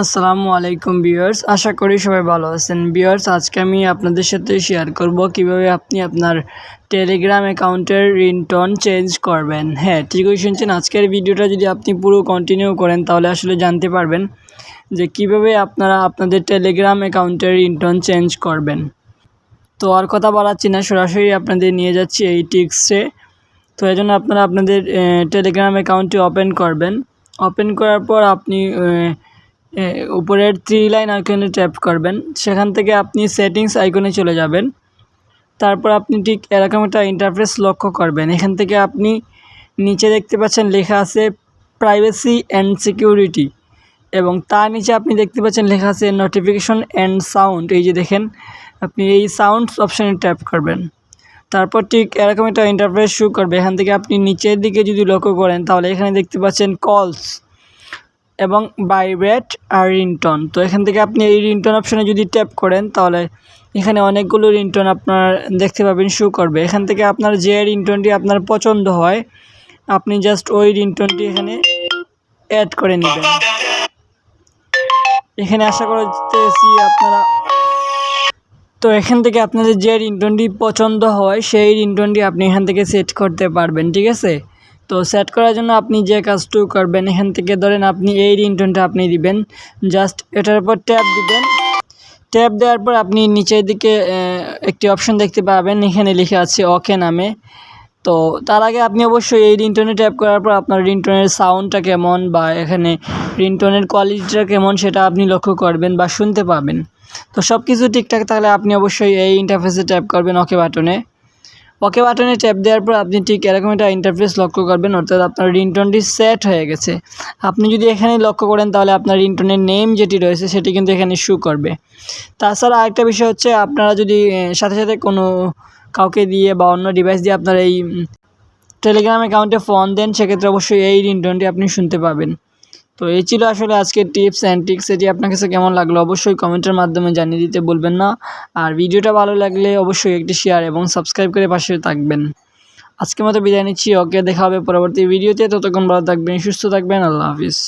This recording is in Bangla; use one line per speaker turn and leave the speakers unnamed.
আসসালামু আলাইকুম ভিউয়ার্স, আশা করি সবাই ভালো আছেন। ভিউয়ার্স, আজকে আমি আপনাদের সাথে শেয়ার করব কিভাবে আপনি আপনার টেলিগ্রাম অ্যাকাউন্টের রিংটোন চেঞ্জ করবেন। হ্যাঁ, ঠিকই শুনছেন। আজকের ভিডিওটা যদি আপনি পুরো কন্টিনিউ করেন তাহলে আসলে জানতে পারবেন যে কিভাবে আপনারা আপনাদের টেলিগ্রাম অ্যাকাউন্টের রিংটোন চেঞ্জ করবেন। তো আর কথা বাড়াচ্ছি না, সরাসরি আপনাদের নিয়ে যাচ্ছি এই টিপসে। তো এই জন্য আপনারা আপনাদের টেলিগ্রাম অ্যাকাউন্টটি ওপেন করবেন। ওপেন করার পর আপনি উপরের 3 লাইন আইকনে ট্যাপ করবেন। সেখান থেকে আপনি সেটিংস আইকনে চলে যাবেন। তারপর আপনি ঠিক এরকম একটা ইন্টারফেস লক্ষ্য করবেন। এখান থেকে আপনি নিচে দেখতে পাচ্ছেন লেখা আছে প্রাইভেসি অ্যান্ড সিকিউরিটি, এবং তার নিচে আপনি দেখতে পাচ্ছেন লেখা আছে নোটিফিকেশন অ্যান্ড সাউন্ড। এই যে দেখেন, আপনি এই সাউন্ডস অপশানে ট্যাপ করবেন। তারপর ঠিক এরকম একটা ইন্টারফেস শো করবে। এখান থেকে আপনি নিচের দিকে যদি লক্ষ্য করেন তাহলে এখানে দেখতে পাচ্ছেন কলস এবং ভাইব্রেট আর রিংটোন। তো এখান থেকে আপনি এই রিংটোন অপশানে যদি ট্যাপ করেন তাহলে এখানে অনেকগুলো রিংটোন আপনার দেখতে পাবেন শো করবে। এখান থেকে আপনার যে রিংটোনটি আপনার পছন্দ হয় আপনি জাস্ট ওই রিংটোনটি এখানে অ্যাড করে নেবেন। এখানে আশা করতেছি আপনারা এখান থেকে আপনাদের যে রিংটোনটি পছন্দ হয় সেই রিংটোনটি আপনি এখান থেকে সেট করতে পারবেন, ঠিক আছে। তো সেট করার জন্য আপনি যে কাজটুকু করবেন, এখান থেকে ধরেন আপনি এই রিংটোনটা আপনি দিবেন, জাস্ট এটার উপর ট্যাপ দিবেন। ট্যাপ দেওয়ার পর আপনি নিচের দিকে একটি অপশন দেখতে পাবেন, এখানে লেখা আছে ওকে নামে। তো তার আগে আপনি অবশ্যই এই রিংটোনে ট্যাপ করার পর আপনার রিংটোনের সাউন্ডটা কেমন বা এখানে রিংটোনের কোয়ালিটিটা কেমন সেটা আপনি লক্ষ্য করবেন বা শুনতে পাবেন। তো সব কিছু ঠিকঠাক থাকলে আপনি অবশ্যই এই ইন্টারফেসে ট্যাপ করবেন ওকে বাটনে। ওকে বাটনে ট্যাপ দেওয়ার পর আপনি ঠিক এরকম একটা ইন্টারফেস লক্ষ্য করবেন, অর্থাৎ আপনার রিংটোনটি সেট হয়ে গেছে। আপনি যদি এখানে লক্ষ্য করেন তাহলে আপনার রিংটোনের নেম যেটি রয়েছে সেটি কিন্তু এখানে শো করবে। তাছাড়া আরেকটা বিষয় হচ্ছে, আপনারা যদি সাথে সাথে কোনো কাউকে দিয়ে বা অন্য ডিভাইস দিয়ে আপনার এই টেলিগ্রাম অ্যাকাউন্টে ফোন দেন, সেক্ষেত্রে অবশ্যই এই রিংটোনটি আপনি শুনতে পাবেন। তো এই ছিল আসলে আজকের টিপস অ্যান্ড ট্রিক্স। এটি আপনার কাছে কেমন লাগলো অবশ্যই কমেন্টের মাধ্যমে জানিয়ে দিতে বলবেন না। আর ভিডিওটা ভালো লাগলে অবশ্যই একটি শেয়ার এবং সাবস্ক্রাইব করে পাশে থাকবেন। আজকের মতো বিদায় নিচ্ছি। ওকে, দেখা হবে পরবর্তী ভিডিওতে। ততক্ষণ ভালো থাকবেন, সুস্থ থাকবেন। আল্লাহ হাফিজ।